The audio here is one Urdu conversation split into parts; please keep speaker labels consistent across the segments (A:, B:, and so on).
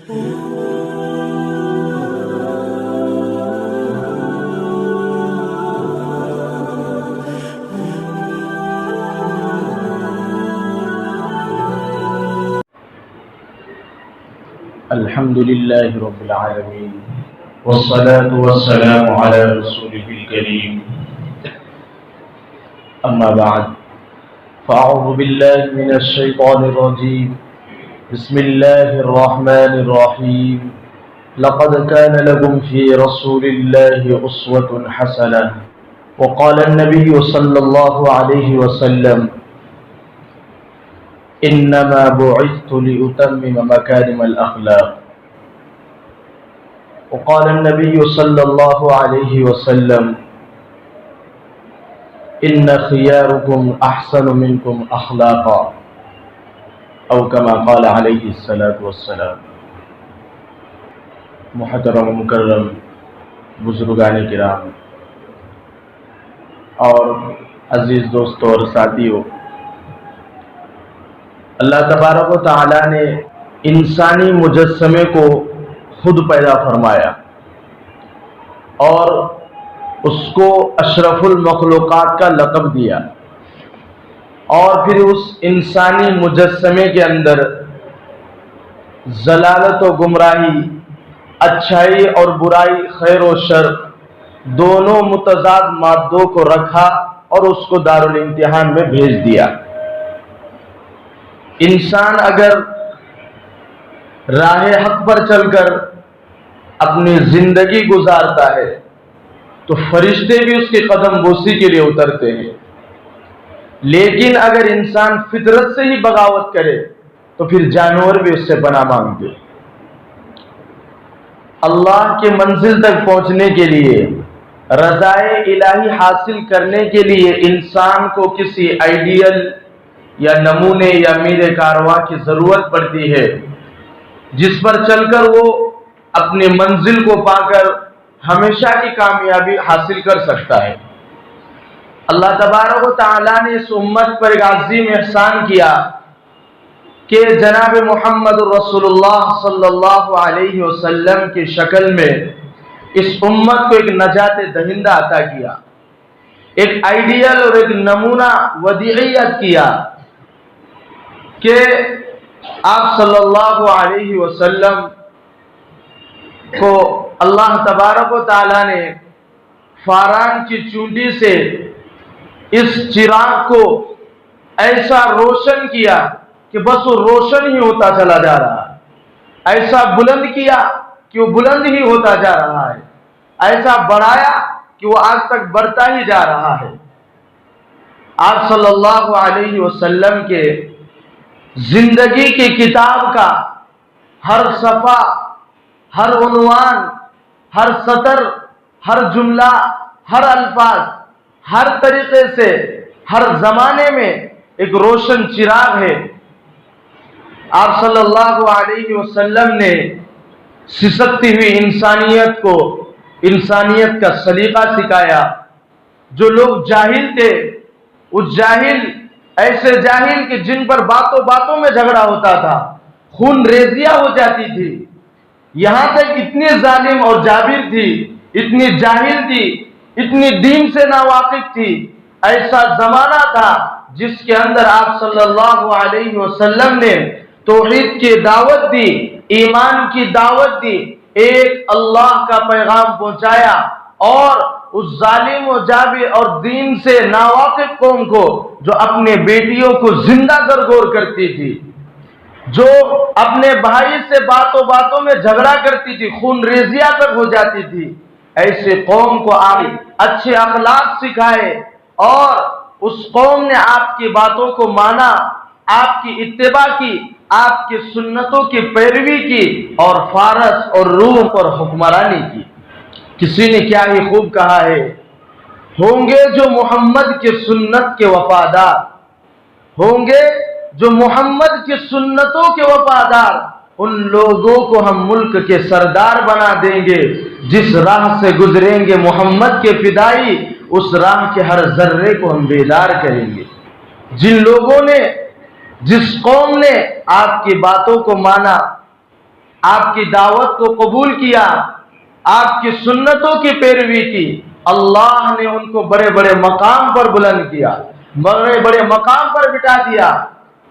A: الحمد لله رب العالمين والصلاة والسلام على رسوله الكريم أما بعد فأعوذ بالله من الشيطان الرجيم بسم الله الرحمن الرحيم لقد كان لكم في رسول الله أسوة حسنة وقال النبي صلى الله عليه وسلم إنما بعثت لأتمم مكارم الأخلاق وقال النبي صلى الله عليه وسلم إن خياركم أحسن منكم أخلاقا أو كما قال عليه الصلاة والسلام. محترم و مکرم بزرگان کرام اور عزیز دوستوں اور ساتھیوں، اللہ تبارک و تعالی نے انسانی مجسمے کو خود پیدا فرمایا اور اس کو اشرف المخلوقات کا لقب دیا، اور پھر اس انسانی مجسمے کے اندر ضلالت و گمراہی، اچھائی اور برائی، خیر و شر دونوں متضاد مادوں کو رکھا اور اس کو دارالامتحان میں بھیج دیا. انسان اگر راہ حق پر چل کر اپنی زندگی گزارتا ہے تو فرشتے بھی اس کی قدم بوسی کے لیے اترتے ہیں، لیکن اگر انسان فطرت سے ہی بغاوت کرے تو پھر جانور بھی اس سے پناہ مانگتے. اللہ کے منزل تک پہنچنے کے لیے، رضائے الہی حاصل کرنے کے لیے انسان کو کسی آئیڈیل یا نمونے یا میر کارواں کی ضرورت پڑتی ہے جس پر چل کر وہ اپنی منزل کو پا کر ہمیشہ کی کامیابی حاصل کر سکتا ہے. اللہ تبارک و تعالیٰ نے اس امت پر ایک عظیم احسان کیا کہ جناب محمد رسول اللہ صلی اللہ علیہ وسلم کی شکل میں اس امت کو ایک نجات دہندہ عطا کیا، ایک آئیڈیل اور ایک نمونہ ودیعیت کیا کہ آپ صلی اللہ علیہ وسلم کو اللہ تبارک و تعالیٰ نے فاران کی چونٹی سے اس چراغ کو ایسا روشن کیا کہ بس وہ روشن ہی ہوتا چلا جا رہا ہے، ایسا بلند کیا کہ وہ بلند ہی ہوتا جا رہا ہے، ایسا بڑھایا کہ وہ آج تک بڑھتا ہی جا رہا ہے. آپ صلی اللہ علیہ وسلم کے زندگی کی کتاب کا ہر صفحہ، ہر عنوان، ہر سطر، ہر جملہ، ہر الفاظ، ہر طریقے سے ہر زمانے میں ایک روشن چراغ ہے. آپ صلی اللہ علیہ وسلم نے سسکتی ہوئی انسانیت کو انسانیت کا سلیقہ سکھایا. جو لوگ جاہل تھے، وہ جاہل، ایسے جاہل کہ جن پر باتوں باتوں میں جھگڑا ہوتا تھا، خون ریزیاں ہو جاتی تھی، یہاں تک اتنی ظالم اور جابر تھی، اتنی جاہل تھی، اتنی دین سے ناواقف تھی. ایسا زمانہ تھا جس کے اندر آپ صلی اللہ علیہ وسلم نے توحید کی دعوت دی، ایمان کی دعوت دی، ایک اللہ کا پیغام پہنچایا، اور اس ظالم و جابر اور دین سے ناواقف قوم کو، جو اپنے بیٹیوں کو زندہ درگور کرتی تھی، جو اپنے بھائی سے باتوں باتوں میں جھگڑا کرتی تھی، خون ریزیاں تک ہو جاتی تھی، ایسے قوم کو آپ اچھے اخلاق سکھائے، اور اس قوم نے آپ کی باتوں کو مانا، آپ کی اتباع کی، آپ کی سنتوں کی پیروی کی، اور فارس اور روم پر حکمرانی کی. کسی نے کیا ہی خوب کہا ہے، ہوں گے جو محمد کی سنت کے وفادار، ہوں گے جو محمد کی سنتوں کے وفادار، ان لوگوں کو ہم ملک کے سردار بنا دیں گے. جس راہ سے گزریں گے محمد کے فدائی، اس راہ کے ہر ذرے کو ہم بیدار کریں گے. جن لوگوں نے، جس قوم نے آپ کی باتوں کو مانا، آپ کی دعوت کو قبول کیا، آپ کی سنتوں کی پیروی کی، اللہ نے ان کو بڑے بڑے مقام پر بلند کیا، بڑے بڑے مقام پر بٹھا دیا۔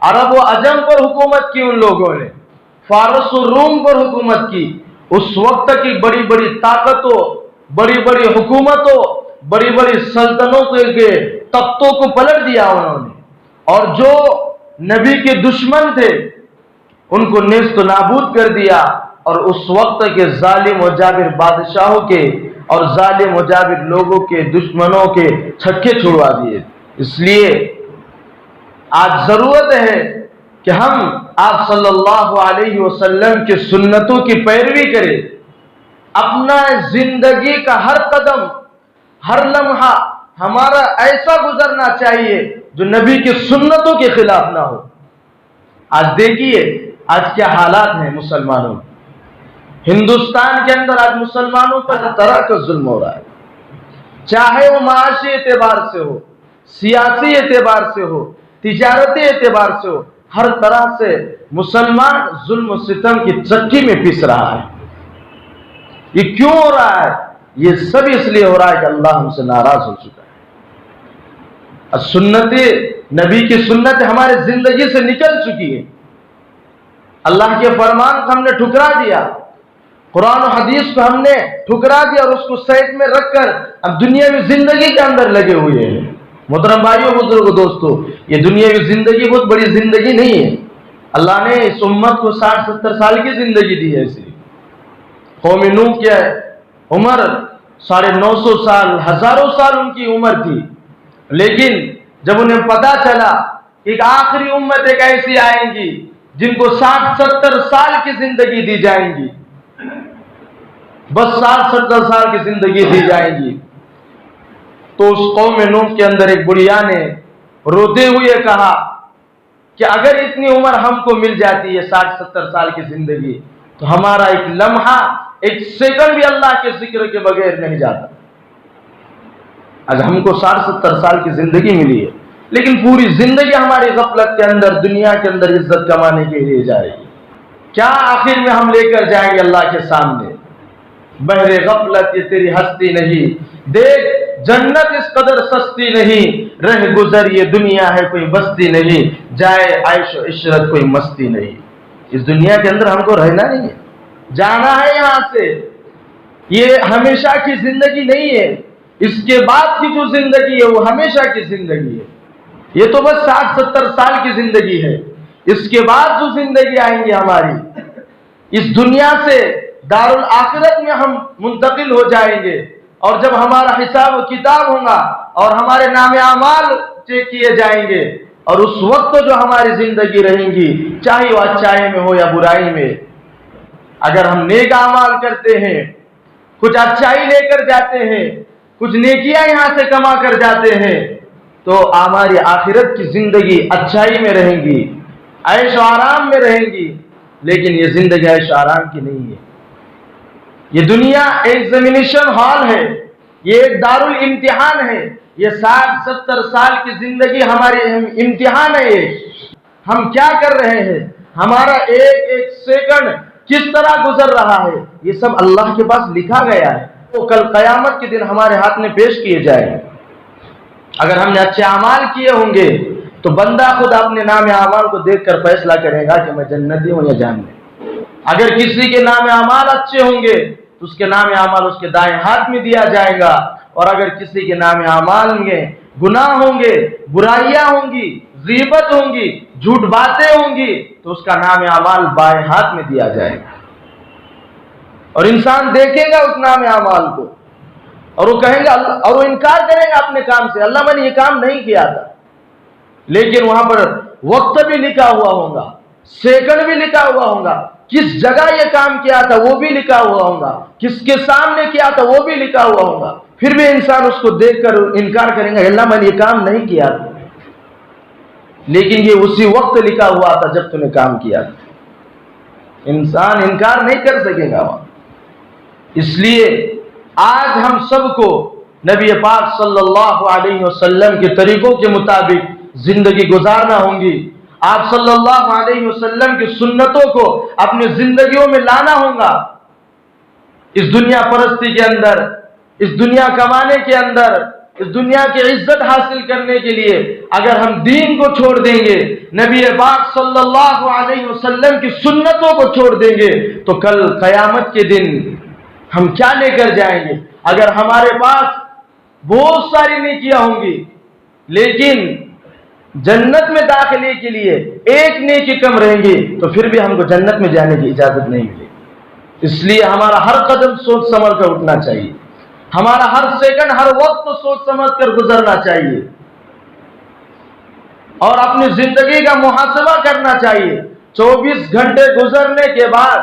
A: عرب و عجم پر حکومت کی ان لوگوں نے، فارس و روم پر حکومت کی، اس وقت کی بڑی بڑی طاقتوں، بڑی بڑی حکومتوں، بڑی بڑی سلطنتوں کے تختوں کو پلٹ دیا انہوں نے، اور جو نبی کے دشمن تھے ان کو نیست و نابود کر دیا، اور اس وقت کے ظالم و جابر بادشاہوں کے اور ظالم و جابر لوگوں کے دشمنوں کے چھکے چھڑوا دیے۔ اس لیے آج ضرورت ہے کہ ہم آپ صلی اللہ علیہ وسلم کے سنتوں کی پیروی کریں، اپنا زندگی کا ہر قدم، ہر لمحہ ہمارا ایسا گزرنا چاہیے جو نبی کی سنتوں کے خلاف نہ ہو۔ آج دیکھیے آج کیا حالات ہیں مسلمانوں، ہندوستان کے اندر آج مسلمانوں پر ہر طرح کا ظلم ہو رہا ہے، چاہے وہ معاشی اعتبار سے ہو، سیاسی اعتبار سے ہو، تجارتی اعتبار سے ہو، ہر طرح سے مسلمان ظلم و ستم کی چکی میں پس رہا ہے۔ یہ کیوں ہو رہا ہے؟ یہ سب اس لیے ہو رہا ہے کہ اللہ ہم سے ناراض ہو چکا ہے، سنت نبی کی سنت ہمارے زندگی سے نکل چکی ہے، اللہ کے فرمان کو ہم نے ٹھکرا دیا، قرآن و حدیث کو ہم نے ٹھکرا دیا، اور اس کو سائڈ میں رکھ کر اب دنیاوی زندگی کے اندر لگے ہوئے ہیں۔ محترم بھائیوں، بزرگوں، دوستو، یہ دنیاوی زندگی بہت بڑی زندگی نہیں ہے۔ اللہ نے اس امت کو 60-70 سال کی زندگی دی ہے۔ اسی قوم نوح کی عمر 950 سال، ہزاروں سال ان کی عمر تھی، لیکن جب انہیں پتا چلا کہ ایک آخری امت ایک ایسی آئیں گی جن کو 60-70 سال کی زندگی دی جائیں گی، بس 60-70 سال کی زندگی دی جائے گی، تو اس قوم نوح کے اندر ایک بڑھیا نے روتے ہوئے کہا کہ اگر اتنی عمر ہم کو مل جاتی ہے 60-70 سال کی زندگی، تو ہمارا ایک لمحہ، ایک سیکنڈ بھی اللہ کے ذکر کے بغیر نہیں جاتا۔ آج ہم کو 60-70 سال کی زندگی ملی ہے، لیکن پوری زندگی ہماری غفلت کے اندر، دنیا کے اندر عزت کمانے کے لیے جائے گی۔ کیا آخر میں ہم لے کر جائیں گے اللہ کے سامنے؟ بہر غفلت یہ تیری ہستی نہیں، دیکھ جنت اس قدر سستی نہیں، رہ گزر یہ دنیا ہے کوئی بستی نہیں، جائے عیش و عشرت کوئی مستی نہیں۔ اس دنیا کے اندر ہم کو رہنا نہیں ہے، جانا ہے یہاں سے، یہ ہمیشہ کی زندگی نہیں ہے، اس کے بعد کی جو زندگی ہے وہ ہمیشہ کی زندگی ہے۔ یہ تو بس 60-70 سال کی زندگی ہے، اس کے بعد جو زندگی آئیں گی ہماری، اس دنیا سے دارالآخرت میں ہم منتقل ہو جائیں گے، اور جب ہمارا حساب و کتاب ہوگا اور ہمارے نام اعمال چیک کیے جائیں گے، اور اس وقت جو ہماری زندگی رہیں گی، چاہے وہ اچائی میں ہو یا برائی میں، اگر ہم نیک اعمال کرتے ہیں، کچھ اچائی لے کر جاتے ہیں، کچھ نیکیاں یہاں سے کما کر جاتے ہیں، تو ہماری آخرت کی زندگی اچائی میں رہیں گی، عیش و آرام میں رہیں گی۔ لیکن یہ زندگی عیش و آرام کی نہیں ہے، یہ دنیا ایگزامینیشن ہال ہے، یہ ایک دارالامتحان ہے، یہ 60-70 سال کی زندگی ہماری امتحان ہے۔ ہم کیا کر رہے ہیں، ہمارا ایک ایک سیکنڈ کس طرح گزر رہا ہے، یہ سب اللہ کے پاس لکھا گیا ہے، وہ کل قیامت کے دن ہمارے ہاتھ میں پیش کیے جائیں گے۔ اگر ہم نے اچھے اعمال کیے ہوں گے تو بندہ خود اپنے نام اعمال کو دیکھ کر فیصلہ کرے گا کہ میں جنتی ہوں یا جہنمی۔ اگر کسی کے نام اعمال اچھے ہوں گے تو اس کے نام اعمال اس کے دائیں ہاتھ میں دیا جائے گا، اور اگر کسی کے نام اعمال ہوں گے، گناہ ہوں گے، برائیاں ہوں گی، غیبت ہوں گی، جھوٹ باتیں ہوں گی، تو اس کا نام اعمال بائیں ہاتھ میں دیا جائے گا، اور انسان دیکھے گا اس نام اعمال کو، اور وہ کہیں گا، اور وہ انکار کرے گا اپنے کام سے، اللہ میں نے یہ کام نہیں کیا تھا، لیکن وہاں پر وقت بھی لکھا ہوا ہوگا، سیکنڈ بھی لکھا ہوا ہوگا، کس جگہ یہ کام کیا تھا وہ بھی لکھا ہوا ہوگا، کس کے سامنے کیا تھا وہ بھی لکھا ہوا ہوگا، پھر بھی انسان اس کو دیکھ کر انکار کریں گا، اللہ میں نے یہ کام نہیں کیا تھا، لیکن یہ اسی وقت لکھا ہوا تھا جب تم نے کام کیا تھا۔ انسان انکار نہیں کر سکے گا وہاں۔ اس لیے آج ہم سب کو نبی پاک صلی اللہ علیہ وسلم کے طریقوں کے مطابق زندگی گزارنا ہوں گی، آپ صلی اللہ علیہ وسلم کی سنتوں کو اپنی زندگیوں میں لانا ہوگا۔ اس دنیا پرستی کے اندر، اس دنیا کمانے کے اندر، اس دنیا کی عزت حاصل کرنے کے لیے اگر ہم دین کو چھوڑ دیں گے، نبی پاک صلی اللہ علیہ وسلم کی سنتوں کو چھوڑ دیں گے، تو کل قیامت کے دن ہم کیا لے کر جائیں گے؟ اگر ہمارے پاس بہت ساری نیکیاں ہوں گی لیکن جنت میں داخلے کے لیے ایک نیکی کم رہیں گی تو پھر بھی ہم کو جنت میں جانے کی اجازت نہیں ملے۔ اس لیے ہمارا ہر قدم سوچ سمجھ کر اٹھنا چاہیے، ہمارا ہر سیکنڈ، ہر وقت سوچ سمجھ کر گزرنا چاہیے اور اپنی زندگی کا محاسبہ کرنا چاہیے۔ 24 گھنٹے گزرنے کے بعد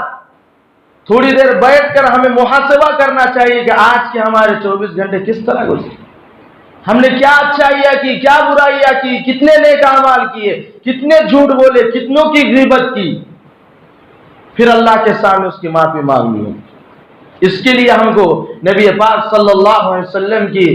A: تھوڑی دیر بیٹھ کر ہمیں محاسبہ کرنا چاہیے کہ آج کے ہمارے 24 گھنٹے کس طرح گزرے، ہم نے کیا اچھائیاں کی، کیا برائیاں کی، کتنے نیک اعمال کیے، کتنے جھوٹ بولے، کتنوں کی غیبت کی، پھر اللہ کے سامنے اس کی معافی مانگنی ہے۔ اس کے لیے ہم کو نبی پاک صلی اللہ علیہ وسلم کی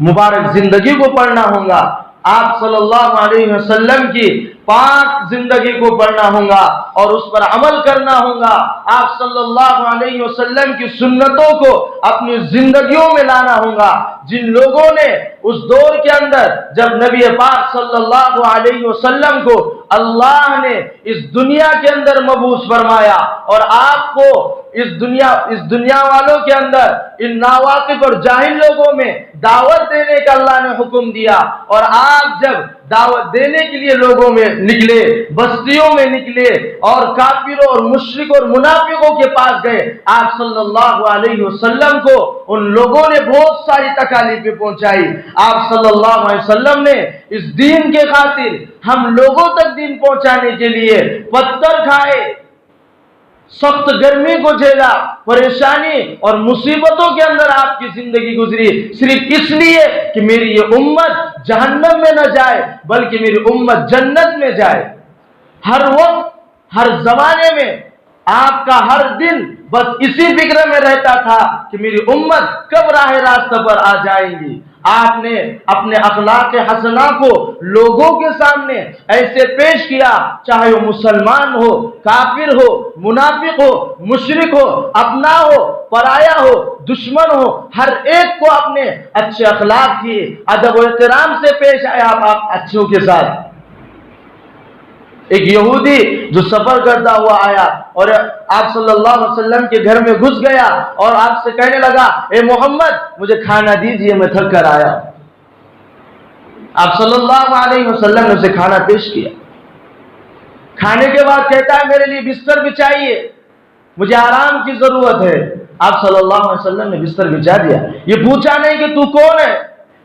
A: مبارک زندگی کو پڑھنا ہوگا، آپ صلی اللہ علیہ وسلم کی پاک زندگی کو پڑھنا ہوگا اور اس پر عمل کرنا ہوگا۔ آپ صلی اللہ علیہ وسلم کی سنتوں کو اپنی زندگیوں میں لانا ہوگا۔ جن لوگوں نے اس دور کے اندر جب نبی پاک صلی اللہ علیہ وسلم کو اللہ نے اس دنیا کے اندر مبعوث فرمایا اور آپ کو اس دنیا والوں کے اندر ان ناواقف اور جاہل لوگوں میں دعوت دینے کا اللہ نے حکم دیا، اور آپ جب دعوت دینے کے لیے لوگوں میں نکلے، بستیوں میں نکلے اور کافروں اور مشرک اور منافقوں کے پاس گئے، آپ صلی اللہ علیہ وسلم کو ان لوگوں نے بہت ساری تکالیفیں پہنچائی۔ آپ صلی اللہ علیہ وسلم نے اس دین کے خاطر ہم لوگوں تک دین پہنچانے کے لیے پتھر کھائے، سخت گرمی کو جھیلا، پریشانی اور مصیبتوں کے اندر آپ کی زندگی گزری، صرف اس لیے کہ میری یہ امت جہنم میں نہ جائے بلکہ میری امت جنت میں جائے۔ ہر وقت، ہر زمانے میں آپ کا ہر دن بس اسی فکر میں رہتا تھا کہ میری امت کب راہ راست پر آ جائیں گی۔ آپ نے اپنے اخلاق حسنہ کو لوگوں کے سامنے ایسے پیش کیا، چاہے وہ مسلمان ہو، کافر ہو، منافق ہو، مشرک ہو، اپنا ہو، پرایا ہو، دشمن ہو، ہر ایک کو اپنے اچھے اخلاق کی ادب و احترام سے پیش آئے آپ اچھوں کے ساتھ۔ ایک یہودی جو سفر کرتا ہوا آیا اور آپ صلی اللہ علیہ وسلم کے گھر میں گھس گیا اور آپ سے کہنے لگا، اے محمد مجھے کھانا دیجئے، میں تھک کر آیا۔ آپ صلی اللہ علیہ وسلم نے اسے کھانا پیش کیا۔ کھانے کے بعد کہتا ہے میرے لیے بستر بچھائیے، مجھے آرام کی ضرورت ہے۔ آپ صلی اللہ علیہ وسلم نے بستر بچھا دیا۔ یہ پوچھا نہیں کہ تو کون ہے،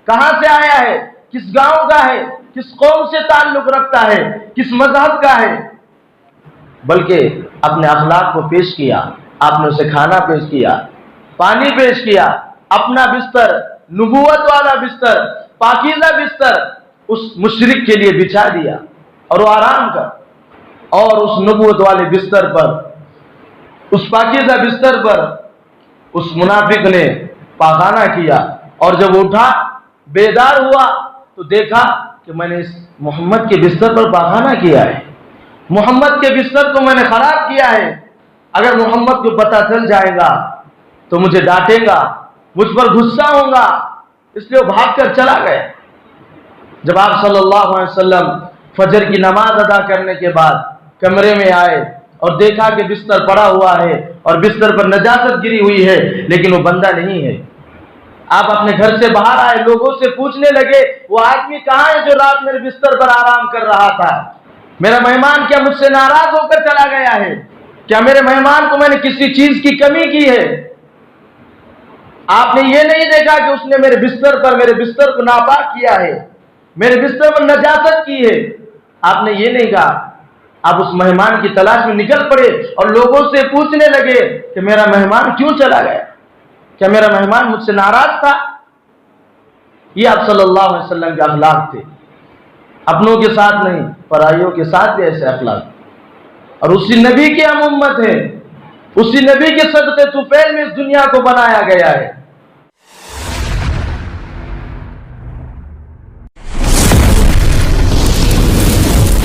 A: کہاں سے آیا ہے، کس گاؤں کا ہے، کس قوم سے تعلق رکھتا ہے، کس مذہب کا ہے، بلکہ اپنے اخلاق کو پیش کیا۔ آپ نے اسے کھانا پیش کیا، پانی پیش کیا، اپنا بستر، نبوت والا بستر، پاکیزہ بستر اس مشرک کے لیے بچھا دیا اور وہ آرام کر، اور اس نبوت والے بستر پر، اس پاکیزہ بستر پر اس منافق نے پاخانہ کیا، اور جب اٹھا بیدار ہوا تو دیکھا کہ میں نے اس محمد کے بستر پر پاخانہ کیا ہے، محمد کے بستر کو میں نے خراب کیا ہے، اگر محمد کو پتہ چل جائے گا تو مجھے ڈانٹے گا، مجھ پر غصہ ہوگا، اس لیے وہ بھاگ کر چلا گیا۔ جب آپ صلی اللہ علیہ وسلم فجر کی نماز ادا کرنے کے بعد کمرے میں آئے اور دیکھا کہ بستر پڑا ہوا ہے اور بستر پر نجاست گری ہوئی ہے لیکن وہ بندہ نہیں ہے، آپ اپنے گھر سے باہر آئے، لوگوں سے پوچھنے لگے وہ آدمی کہاں ہے جو رات میرے بستر پر آرام کر رہا تھا؟ میرا مہمان کیا مجھ سے ناراض ہو کر چلا گیا ہے؟ کیا میرے مہمان کو میں نے کسی چیز کی کمی کی ہے؟ آپ نے یہ نہیں دیکھا کہ اس نے میرے بستر کو ناپاک کیا ہے، میرے بستر پر نجاست کی ہے؟ آپ نے یہ نہیں کہا۔ آپ اس مہمان کی تلاش میں نکل پڑے اور لوگوں سے پوچھنے لگے کہ میرا مہمان کیوں چلا گیا، کیا میرا مہمان مجھ سے ناراض تھا؟ یہ آپ صلی اللہ علیہ وسلم کے اخلاق تھے، اپنوں کے ساتھ نہیں، پرائیوں کے ساتھ بھی ایسے اخلاق، اور اسی نبی کی ہم امت ہے، اسی نبی کے صدقے طفیل میں اس دنیا کو بنایا گیا ہے۔